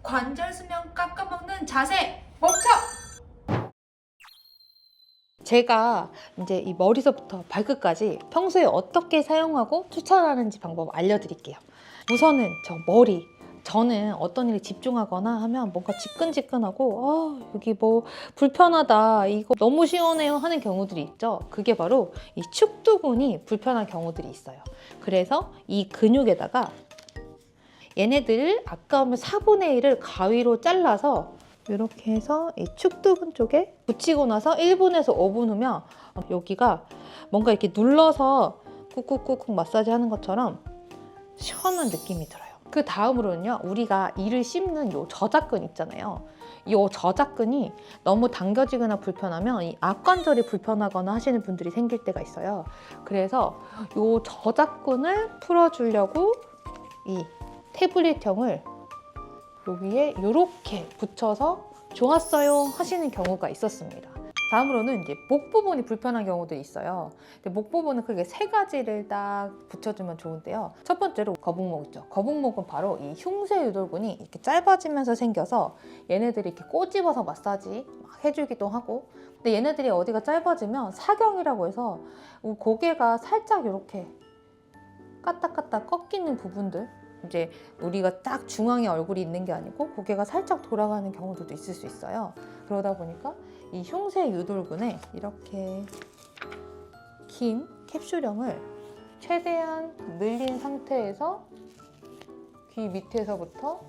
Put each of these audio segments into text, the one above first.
관절 수면 깎아먹는 자세 멈춰! 제가 이제 이 머리서부터 발끝까지 평소에 어떻게 사용하고 추천하는지 방법 알려드릴게요. 우선은 저 머리. 저는 어떤 일에 집중하거나 하면 뭔가 지끈지끈하고 여기 뭐 불편하다, 이거 너무 시원해요 하는 경우들이 있죠. 그게 바로 이 축두근이 불편한 경우들이 있어요. 그래서 이 근육에다가 얘네들을 아까 하면 4분의 1을 가위로 잘라서 이렇게 해서 이 축두근 쪽에 붙이고 나서 1분에서 5분 후면 여기가 뭔가 이렇게 눌러서 꾹꾹꾹꾹 마사지 하는 것처럼 시원한 느낌이 들어요. 그 다음으로는요, 우리가 이를 씹는 요 저작근 있잖아요. 요 저작근이 너무 당겨지거나 불편하면 이 악관절이 불편하거나 하시는 분들이 생길 때가 있어요. 그래서 요 저작근을 풀어주려고 이 태블릿형을 여기에 이렇게 붙여서 좋았어요 하시는 경우가 있었습니다. 다음으로는 이제 목 부분이 불편한 경우들이 있어요. 근데 목 부분은 크게 세 가지를 딱 붙여주면 좋은데요. 첫 번째로 거북목 있죠. 거북목은 바로 이 흉쇄 유돌근이 이렇게 짧아지면서 생겨서 얘네들이 이렇게 꼬집어서 마사지 막 해주기도 하고, 근데 얘네들이 어디가 짧아지면 사경이라고 해서 고개가 살짝 이렇게 까딱까딱 꺾이는 부분들, 이제 우리가 딱 중앙에 얼굴이 있는 게 아니고 고개가 살짝 돌아가는 경우들도 있을 수 있어요. 그러다 보니까 이 흉쇄 유돌근에 이렇게 긴 캡슐형을 최대한 늘린 상태에서 귀 밑에서부터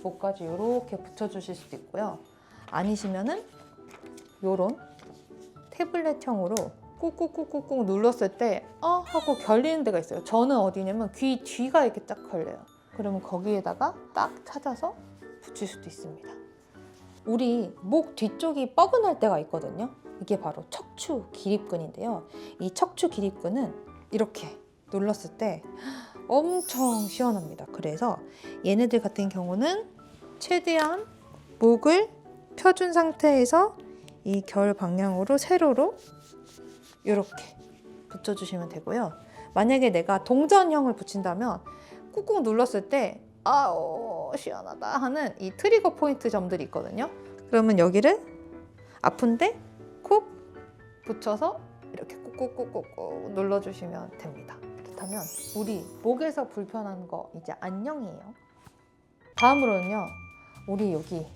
목까지 이렇게 붙여주실 수도 있고요. 아니시면은 요런 태블릿형으로 꾹꾹꾹꾹꾹 눌렀을 때 하고 결리는 데가 있어요. 저는 어디냐면 귀 뒤가 이렇게 딱 걸려요. 그러면 거기에다가 딱 찾아서 붙일 수도 있습니다. 우리 목 뒤쪽이 뻐근할 때가 있거든요. 이게 바로 척추 기립근인데요. 이 척추 기립근은 이렇게 눌렀을 때 엄청 시원합니다. 그래서 얘네들 같은 경우는 최대한 목을 펴준 상태에서 이 결 방향으로 세로로 이렇게 붙여주시면 되고요. 만약에 내가 동전형을 붙인다면 꾹꾹 눌렀을 때 시원하다 하는 이 트리거 포인트 점들이 있거든요. 그러면 여기를 아픈데 콕 붙여서 이렇게 꾹꾹꾹꾹 눌러주시면 됩니다. 그렇다면 우리 목에서 불편한 거 이제 안녕이에요. 다음으로는요, 우리 여기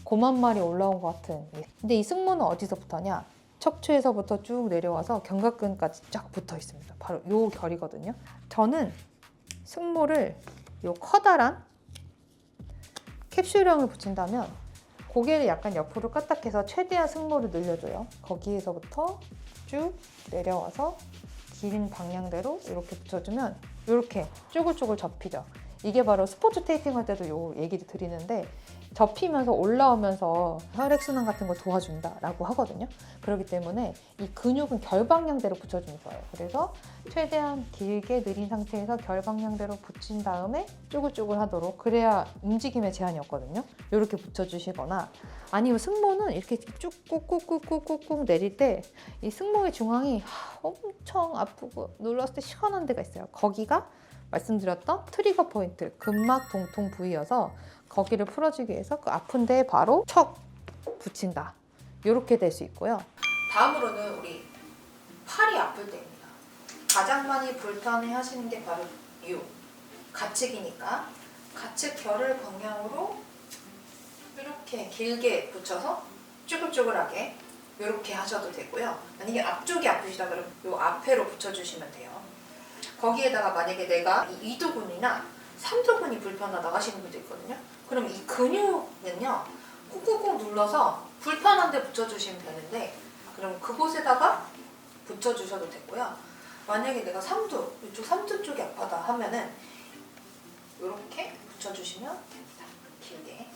고만말이 올라온 것 같은, 근데 이 승모는 어디서부터냐? 척추에서부터 쭉 내려와서 견갑근까지 쫙 붙어 있습니다. 바로 요 결이거든요. 저는 승모를 요 커다란 캡슐형을 붙인다면 고개를 약간 옆으로 까딱해서 최대한 승모를 늘려줘요. 거기에서부터 쭉 내려와서 긴 방향대로 이렇게 붙여주면 이렇게 쪼글쪼글 접히죠. 이게 바로 스포츠 테이핑 할 때도 요 얘기를 드리는데, 접히면서 올라오면서 혈액순환 같은 걸 도와준다라고 하거든요. 그렇기 때문에 이 근육은 결방향대로 붙여주면 좋아요. 그래서 최대한 길게 늘린 상태에서 결방향대로 붙인 다음에 쪼글쪼글 하도록, 그래야 움직임에 제한이 없거든요. 이렇게 붙여주시거나, 아니면 승모는 이렇게 쭉 꾹꾹꾹꾹꾹꾹 내릴 때 이 승모의 중앙이 엄청 아프고 눌렀을 때 시원한 데가 있어요. 거기가 말씀드렸던 트리거 포인트, 근막 동통 부위여서 거기를 풀어주기 위해서 그 아픈 데에 바로 척 붙인다. 이렇게 될 수 있고요. 다음으로는 우리 팔이 아플 때입니다. 가장 많이 불편해 하시는 게 바로 이 가측이니까 가측 결을 방향으로 이렇게 길게 붙여서 쭈글쭈글하게 이렇게 하셔도 되고요. 만약에 앞쪽이 아프시다 그러면 이 앞에로 붙여주시면 돼요. 거기에다가 만약에 내가 이 2두근이나 3두근이 불편하다고 하시는 분도 있거든요. 그럼 이 근육은요, 꾹꾹꾹 눌러서 불편한 데 붙여주시면 되는데, 그럼 그곳에다가 붙여주셔도 되고요. 만약에 내가 이쪽 3두 쪽이 아파다 하면은 이렇게 붙여주시면 됩니다. 길게.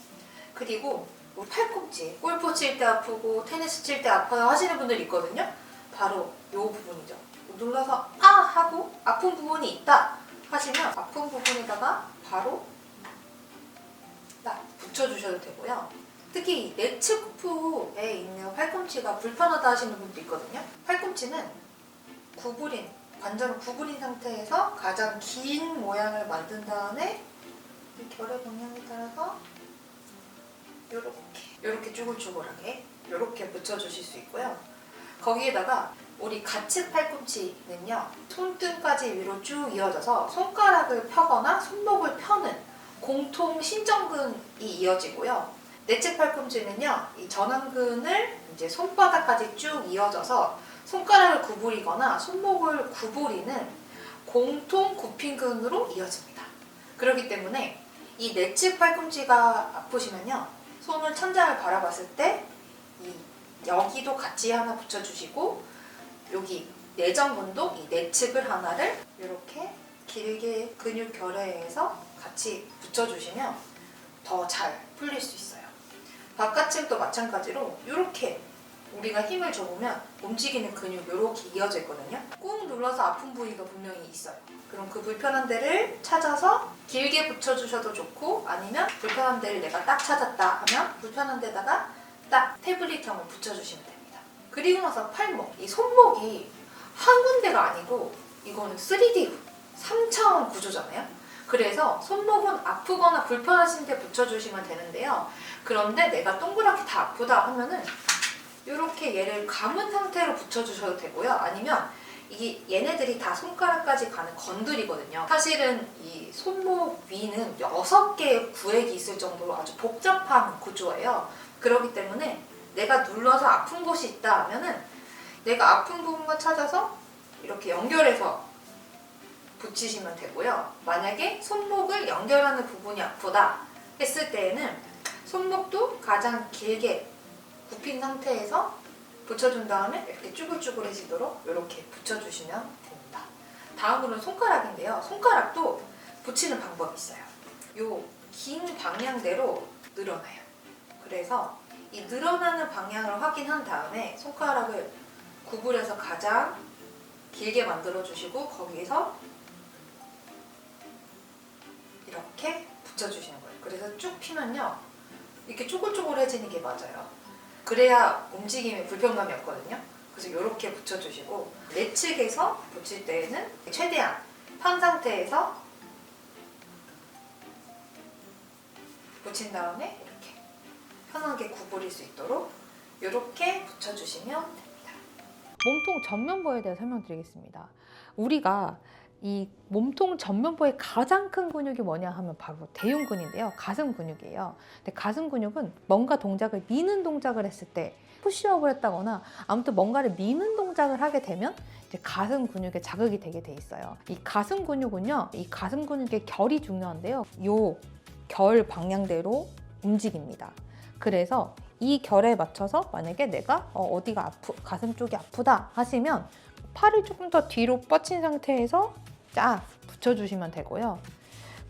그리고 팔꿈치, 골프 칠 때 아프고 테니스 칠 때 아파요 하시는 분들이 있거든요. 바로 이 부분이죠. 눌러서 하고 아픈 부분이 있다 하시면 아픈 부분에다가 바로 딱 붙여주셔도 되고요. 특히 내측부에 있는 팔꿈치가 불편하다 하시는 분도 있거든요. 팔꿈치는 관절을 구부린 상태에서 가장 긴 모양을 만든 다음에 이 결의 방향에 따라서 요렇게 쭈글쭈글하게 요렇게 붙여주실 수 있고요. 거기에다가 우리 가측 팔꿈치는요, 손등까지 위로 쭉 이어져서 손가락을 펴거나 손목을 펴는 공통 신전근이 이어지고요. 내측 팔꿈치는요, 이 전완근을 이제 손바닥까지 쭉 이어져서 손가락을 구부리거나 손목을 구부리는 공통 굽힌근으로 이어집니다. 그렇기 때문에 이 내측 팔꿈치가 아프시면요, 손을 천장을 바라봤을 때 여기도 같이 하나 붙여주시고 여기 내전근도 이 내측을 하나를 이렇게 길게 근육 결회에서 같이 붙여주시면 더 잘 풀릴 수 있어요. 바깥측도 마찬가지로 이렇게 우리가 힘을 줘보면 움직이는 근육 이렇게 이어져 있거든요. 꾹 눌러서 아픈 부위가 분명히 있어요. 그럼 그 불편한 데를 찾아서 길게 붙여주셔도 좋고, 아니면 불편한 데를 내가 딱 찾았다 하면 불편한 데다가 딱 태블릿형을 붙여주시면 됩니다. 그리고 나서 팔목, 이 손목이 한 군데가 아니고 이거는 3D 3차원 구조잖아요. 그래서 손목은 아프거나 불편하신 데 붙여주시면 되는데요. 그런데 내가 동그랗게 다 아프다 하면은 이렇게 얘를 감은 상태로 붙여주셔도 되고요. 아니면 얘네들이 다 손가락까지 가는 건들이거든요. 사실은 이 손목 위는 6개의 구획이 있을 정도로 아주 복잡한 구조예요. 그렇기 때문에 내가 눌러서 아픈 곳이 있다 하면은 내가 아픈 부분만 찾아서 이렇게 연결해서 붙이시면 되고요. 만약에 손목을 연결하는 부분이 아프다 했을 때에는 손목도 가장 길게 굽힌 상태에서 붙여준 다음에 이렇게 쭈글쭈글해지도록 이렇게 붙여주시면 됩니다. 다음으로는 손가락인데요. 손가락도 붙이는 방법이 있어요. 요 긴 방향대로 늘어나요. 그래서 이 늘어나는 방향을 확인한 다음에 손가락을 구부려서 가장 길게 만들어주시고 거기에서 이렇게 붙여주시는 거예요. 그래서 쭉 피면요, 이렇게 쪼글쪼글해지는 게 맞아요. 그래야 움직임에 불편감이 없거든요. 그래서 이렇게 붙여주시고, 내측에서 붙일 때에는 최대한 편 상태에서 붙인 다음에 이렇게 편하게 구부릴 수 있도록 이렇게 붙여주시면 됩니다. 몸통 전면부에 대해 설명드리겠습니다. 우리가 이 몸통 전면부의 가장 큰 근육이 뭐냐 하면 바로 대흉근인데요. 가슴 근육이에요. 근데 가슴 근육은 뭔가 동작을 미는 동작을 했을 때, 푸시업을 했다거나 아무튼 뭔가를 미는 동작을 하게 되면 이제 가슴 근육에 자극이 되게 돼 있어요. 이 가슴 근육은요, 이 가슴 근육의 결이 중요한데요. 요 결 방향대로 움직입니다. 그래서 이 결에 맞춰서 만약에 내가 어디가 가슴 쪽이 아프다 하시면 팔을 조금 더 뒤로 뻗친 상태에서 쫙 붙여주시면 되고요.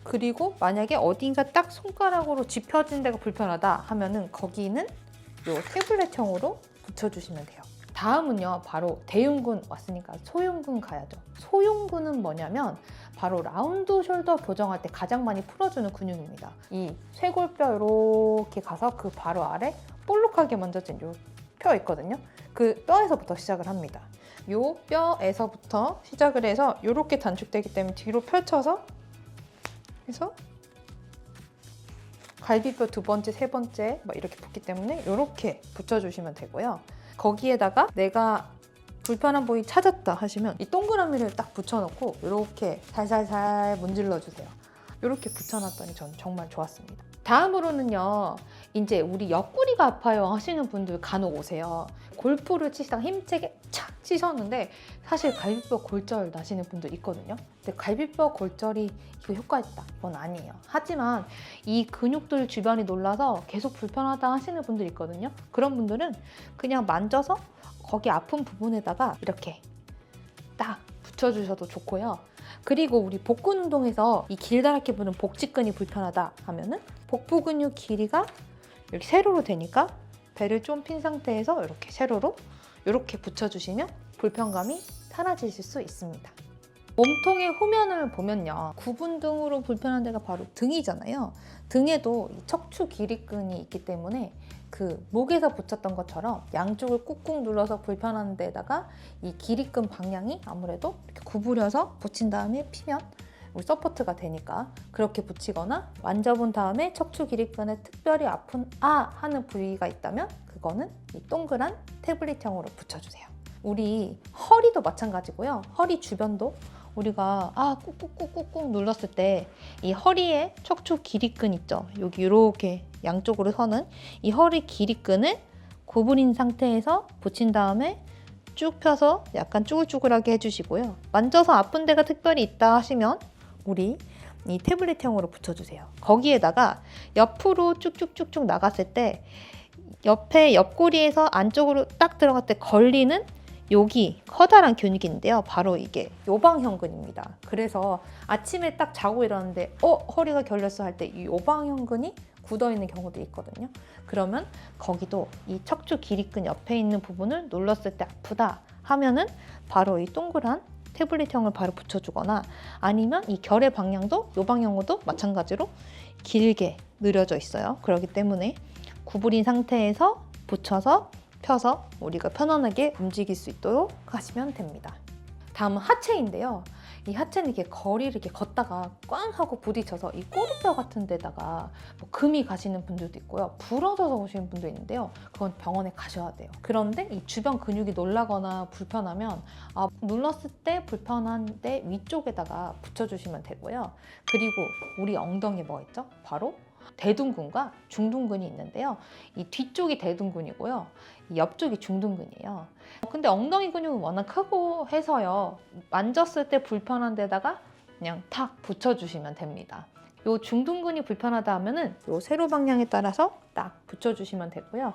그리고 만약에 어딘가 딱 손가락으로 짚혀진 데가 불편하다 하면은 거기는 요 태블릿형으로 붙여주시면 돼요. 다음은요, 바로 대흉근 왔으니까 소흉근 가야죠. 소흉근은 뭐냐면 바로 라운드 숄더 교정할 때 가장 많이 풀어주는 근육입니다. 이 쇄골뼈 이렇게 가서 그 바로 아래 볼록하게 만져진 요 뼈 있거든요. 그 뼈에서부터 시작을 합니다. 요 뼈에서부터 시작을 해서 이렇게 단축되기 때문에 뒤로 펼쳐서 해서 갈비뼈 2번째, 3번째 막 이렇게 붙기 때문에 이렇게 붙여주시면 되고요. 거기에다가 내가 불편한 부위 찾았다 하시면 이 동그라미를 딱 붙여놓고 이렇게 살살살 문질러 주세요. 이렇게 붙여놨더니 저는 정말 좋았습니다. 다음으로는요, 이제 우리 옆구리가 아파요 하시는 분들 간혹 오세요. 골프를 치시다가 힘차게 착 치셨는데 사실 갈비뼈 골절 나시는 분들 있거든요. 근데 갈비뼈 골절이 이거 효과 있다, 이건 아니에요. 하지만 이 근육들 주변이 놀라서 계속 불편하다 하시는 분들 있거든요. 그런 분들은 그냥 만져서 거기 아픈 부분에다가 이렇게 딱 붙여주셔도 좋고요. 그리고 우리 복근 운동에서 이 길다랗게 부는 복직근이 불편하다 하면은 복부 근육 길이가 이렇게 세로로 되니까 배를 좀 핀 상태에서 이렇게 세로로 이렇게 붙여주시면 불편감이 사라지실 수 있습니다. 몸통의 후면을 보면요, 구분등으로 불편한 데가 바로 등이잖아요. 등에도 이 척추 기립근이 있기 때문에 그 목에서 붙였던 것처럼 양쪽을 꾹꾹 눌러서 불편한 데다가 이 기립근 방향이 아무래도 이렇게 구부려서 붙인 다음에 피면 우리 서포트가 되니까 그렇게 붙이거나 만져본 다음에 척추 기립근에 특별히 아픈 하는 부위가 있다면 그거는 이 동그란 태블릿형으로 붙여주세요. 우리 허리도 마찬가지고요. 허리 주변도 우리가 꾹꾹꾹꾹꾹 눌렀을 때 이 허리에 척추 기립근 있죠. 여기 이렇게 양쪽으로 서는 이 허리 기립근을 구부린 상태에서 붙인 다음에 쭉 펴서 약간 쭈글쭈글하게 해주시고요. 만져서 아픈 데가 특별히 있다 하시면 우리 이 태블릿형으로 붙여주세요. 거기에다가 옆으로 쭉쭉쭉쭉 나갔을 때 옆에 옆구리에서 안쪽으로 딱 들어갈 때 걸리는 여기 커다란 근육인데요. 바로 이게 요방형근입니다. 그래서 아침에 딱 자고 일어났는데 허리가 결렸어 할 때 이 요방형근이 굳어있는 경우도 있거든요. 그러면 거기도 이 척추 기립근 옆에 있는 부분을 눌렀을 때 아프다 하면은 바로 이 동그란 태블릿형을 바로 붙여주거나 아니면 이 결의 방향도 요방형으로도 마찬가지로 길게 늘어져 있어요. 그렇기 때문에 구부린 상태에서 붙여서 펴서 우리가 편안하게 움직일 수 있도록 하시면 됩니다. 다음은 하체인데요. 이 하체는 이렇게 거리를 이렇게 걷다가 꽝 하고 부딪혀서 이 꼬리뼈 같은 데다가 뭐 금이 가시는 분들도 있고요. 부러져서 오시는 분도 있는데요. 그건 병원에 가셔야 돼요. 그런데 이 주변 근육이 놀라거나 불편하면 눌렀을 때 불편한데 위쪽에다가 붙여주시면 되고요. 그리고 우리 엉덩이에 뭐 있죠? 바로 대둔근과 중둔근이 있는데요. 이 뒤쪽이 대둔근이고요. 이 옆쪽이 중둔근이에요. 근데 엉덩이 근육은 워낙 크고 해서요. 만졌을 때 불편한 데다가 그냥 탁 붙여주시면 됩니다. 요 중둔근이 불편하다 하면은 요 세로 방향에 따라서 딱 붙여주시면 되고요.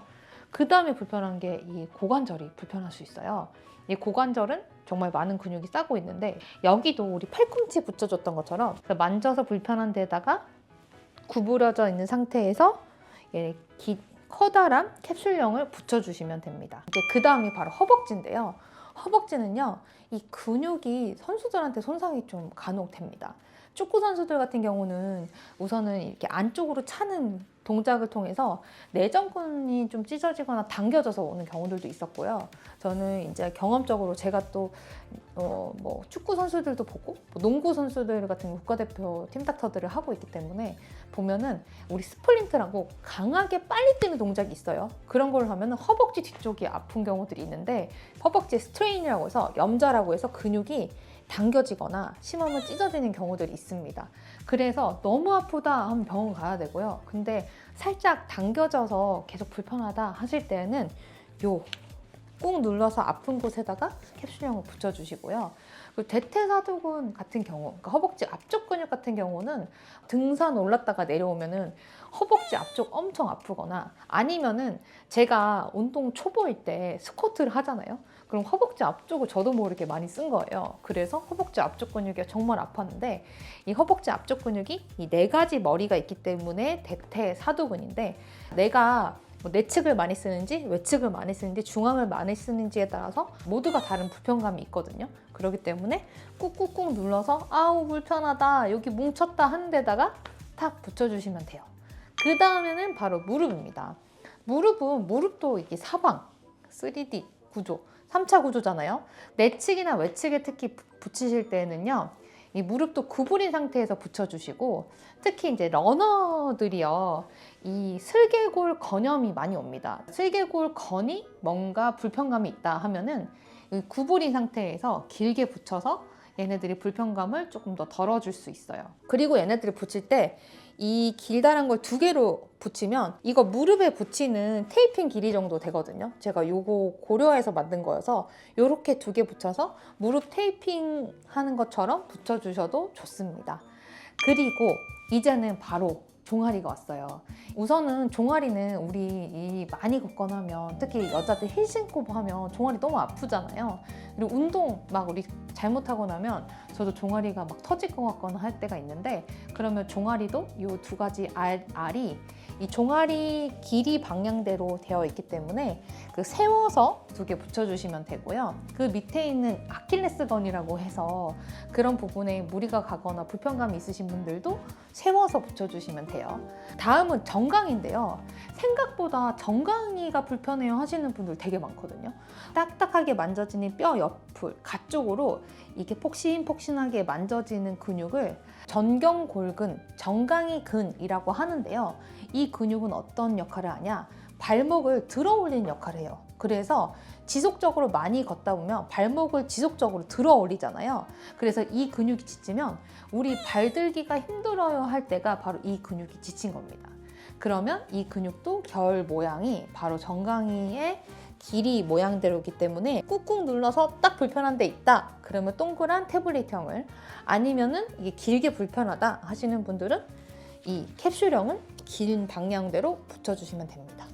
그 다음에 불편한 게 이 고관절이 불편할 수 있어요. 이 고관절은 정말 많은 근육이 싸고 있는데 여기도 우리 팔꿈치 붙여줬던 것처럼 만져서 불편한 데다가 구부러져 있는 상태에서 커다란 캡슐형을 붙여주시면 됩니다. 이제 그 다음이 바로 허벅지인데요. 허벅지는요, 이 근육이 선수들한테 손상이 좀 간혹 됩니다. 축구 선수들 같은 경우는 우선은 이렇게 안쪽으로 차는 동작을 통해서 내전근이 좀 찢어지거나 당겨져서 오는 경우들도 있었고요. 저는 이제 경험적으로 제가 또 뭐 축구 선수들도 보고 농구 선수들 같은 국가대표 팀 닥터들을 하고 있기 때문에 보면은 우리 스플린트라고 강하게 빨리 뛰는 동작이 있어요. 그런 걸 하면 허벅지 뒤쪽이 아픈 경우들이 있는데 허벅지 스트레인이라고 해서 염좌라고 해서 근육이 당겨지거나 심하면 찢어지는 경우들이 있습니다. 그래서 너무 아프다 하면 병원 가야 되고요. 근데 살짝 당겨져서 계속 불편하다 하실 때는 꾹 눌러서 아픈 곳에다가 캡슐형을 붙여주시고요. 그리고 대퇴사두근 같은 경우, 그러니까 허벅지 앞쪽 근육 같은 경우는 등산 올랐다가 내려오면은 허벅지 앞쪽 엄청 아프거나 아니면은 제가 운동 초보일 때 스쿼트를 하잖아요. 그럼 허벅지 앞쪽을 저도 모르게 많이 쓴 거예요. 그래서 허벅지 앞쪽 근육이 정말 아팠는데 이 허벅지 앞쪽 근육이 이 4가지 머리가 있기 때문에 대퇴사두근인데 내가 내측을 많이 쓰는지 외측을 많이 쓰는지 중앙을 많이 쓰는지에 따라서 모두가 다른 불편감이 있거든요. 그렇기 때문에 꾹꾹꾹 눌러서 아우 불편하다 여기 뭉쳤다 하는 데다가 탁 붙여주시면 돼요. 그 다음에는 바로 무릎입니다. 무릎도 이게 사방 3D 구조 3차 구조잖아요. 내측이나 외측에 특히 붙이실 때는요. 이 무릎도 구부린 상태에서 붙여주시고 특히 이제 러너들이요. 이 슬개골 건염이 많이 옵니다. 슬개골 건이 뭔가 불편감이 있다 하면은 이 구부린 상태에서 길게 붙여서 얘네들이 불편감을 조금 더 덜어줄 수 있어요. 그리고 얘네들을 붙일 때 이 길다란 걸 2개로 붙이면 이거 무릎에 붙이는 테이핑 길이 정도 되거든요. 제가 요거 고려해서 만든 거여서 요렇게 2개 붙여서 무릎 테이핑 하는 것처럼 붙여주셔도 좋습니다. 그리고 이제는 바로 종아리가 왔어요. 우선은 종아리는 우리 많이 걷거나 하면 특히 여자들 힐 신고 하면 종아리 너무 아프잖아요. 그리고 운동 막 우리 잘못하고 나면 저도 종아리가 막 터질 것 같거나 할 때가 있는데 그러면 종아리도 이 2가지 알이 이 종아리 길이 방향대로 되어 있기 때문에 그 세워서 2개 붙여주시면 되고요. 그 밑에 있는 아킬레스건이라고 해서 그런 부분에 무리가 가거나 불편감이 있으신 분들도 세워서 붙여주시면 돼요. 다음은 정강인데요. 생각보다 정강이가 불편해요 하시는 분들 되게 많거든요. 딱딱하게 만져지는 뼈 옆을 가쪽으로 이게 폭신폭신하게 만져지는 근육을 전경골근, 정강이근이라고 하는데요. 이 근육은 어떤 역할을 하냐? 발목을 들어 올리는 역할을 해요. 그래서 지속적으로 많이 걷다 보면 발목을 지속적으로 들어 올리잖아요. 그래서 이 근육이 지치면 우리 발들기가 힘들어요 할 때가 바로 이 근육이 지친 겁니다. 그러면 이 근육도 결 모양이 바로 정강이의 길이 모양대로이기 때문에 꾹꾹 눌러서 딱 불편한 데 있다 그러면 동그란 태블릿형을, 아니면은 이게 길게 불편하다 하시는 분들은 이 캡슐형은 긴 방향대로 붙여주시면 됩니다.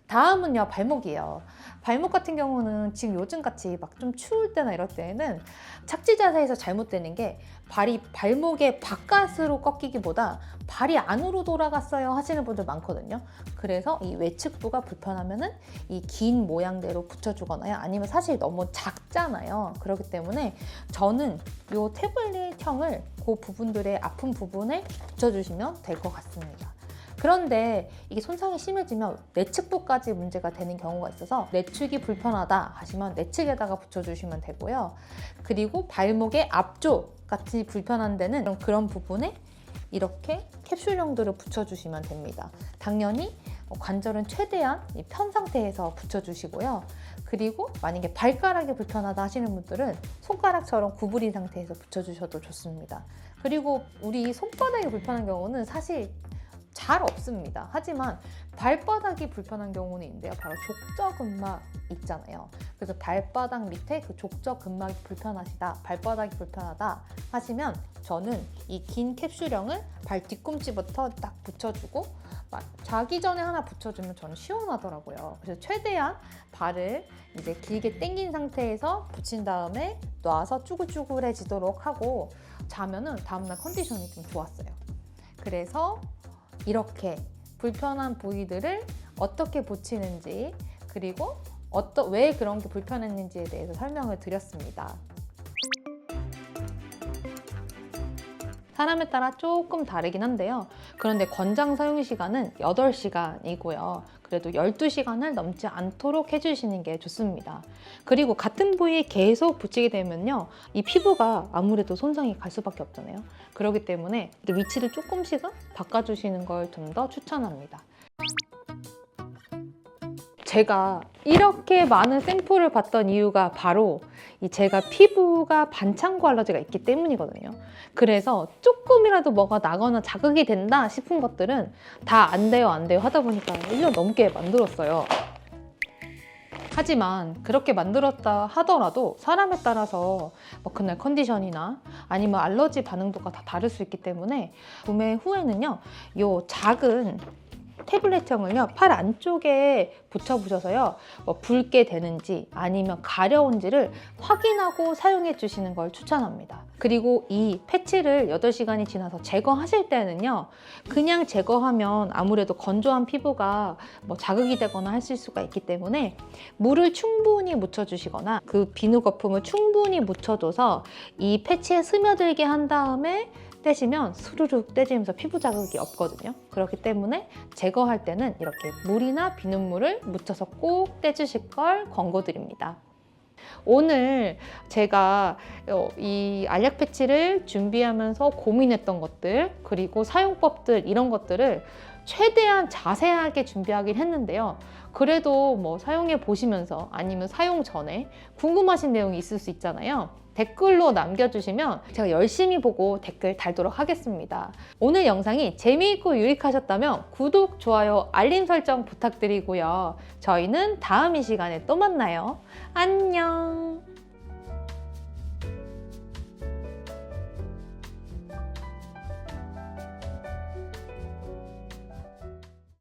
다음은요, 발목이에요. 발목 같은 경우는 지금 요즘같이 막 좀 추울 때나 이럴 때에는 착지 자세에서 잘못되는 게 발이 발목의 바깥으로 꺾이기보다 발이 안으로 돌아갔어요 하시는 분들 많거든요. 그래서 이 외측부가 불편하면은 이 긴 모양대로 붙여주거나, 아니면 사실 너무 작잖아요. 그렇기 때문에 저는 이 태블릿형을 그 부분들의 아픈 부분에 붙여주시면 될 것 같습니다. 그런데 이게 손상이 심해지면 내측부까지 문제가 되는 경우가 있어서 내측이 불편하다 하시면 내측에다가 붙여주시면 되고요. 그리고 발목의 앞쪽 같이 불편한 데는 그런 부분에 이렇게 캡슐형들을 붙여주시면 됩니다. 당연히 관절은 최대한 편 상태에서 붙여주시고요. 그리고 만약에 발가락이 불편하다 하시는 분들은 손가락처럼 구부린 상태에서 붙여주셔도 좋습니다. 그리고 우리 손바닥이 불편한 경우는 사실 잘 없습니다. 하지만 발바닥이 불편한 경우는 있는데요. 바로 족저근막 있잖아요. 그래서 발바닥 밑에 그 족저근막이 불편하시다, 발바닥이 불편하다 하시면 저는 이 긴 캡슐형을 발 뒤꿈치부터 딱 붙여주고 자기 전에 하나 붙여주면 저는 시원하더라고요. 그래서 최대한 발을 이제 길게 당긴 상태에서 붙인 다음에 놔서 쭈글쭈글해지도록 하고 자면은 다음날 컨디션이 좀 좋았어요. 그래서 이렇게 불편한 부위들을 어떻게 붙이는지, 그리고 왜 그런 게 불편했는지에 대해서 설명을 드렸습니다. 사람에 따라 조금 다르긴 한데요. 그런데 권장 사용 시간은 8시간이고요. 그래도 12시간을 넘지 않도록 해주시는 게 좋습니다. 그리고 같은 부위에 계속 붙이게 되면요, 이 피부가 아무래도 손상이 갈 수밖에 없잖아요. 그렇기 때문에 위치를 조금씩은 바꿔주시는 걸 좀 더 추천합니다. 제가 이렇게 많은 샘플을 봤던 이유가 바로 제가 피부가 반창고 알러지가 있기 때문이거든요. 그래서 조금이라도 뭐가 나거나 자극이 된다 싶은 것들은 다 안 돼요 하다 보니까 1년 넘게 만들었어요. 하지만 그렇게 만들었다 하더라도 사람에 따라서 그날 컨디션이나 아니면 알러지 반응도가 다 다를 수 있기 때문에 구매 후에는요, 이 작은 태블릿형을요, 팔 안쪽에 붙여보셔서요, 붉게 되는지 아니면 가려운지를 확인하고 사용해 주시는 걸 추천합니다. 그리고 이 패치를 8시간이 지나서 제거하실 때는요, 그냥 제거하면 아무래도 건조한 피부가 자극이 되거나 하실 수가 있기 때문에 물을 충분히 묻혀주시거나 그 비누 거품을 충분히 묻혀줘서 이 패치에 스며들게 한 다음에 떼시면 스르륵 떼지면서 피부 자극이 없거든요. 그렇기 때문에 제거할 때는 이렇게 물이나 비눗물을 묻혀서 꼭 떼주실 걸 권고드립니다. 오늘 제가 이 알약 패치를 준비하면서 고민했던 것들, 그리고 사용법들, 이런 것들을 최대한 자세하게 준비하긴 했는데요. 그래도 사용해 보시면서 아니면 사용 전에 궁금하신 내용이 있을 수 있잖아요. 댓글로 남겨주시면 제가 열심히 보고 댓글 달도록 하겠습니다. 오늘 영상이 재미있고 유익하셨다면 구독, 좋아요, 알림 설정 부탁드리고요. 저희는 다음 이 시간에 또 만나요. 안녕!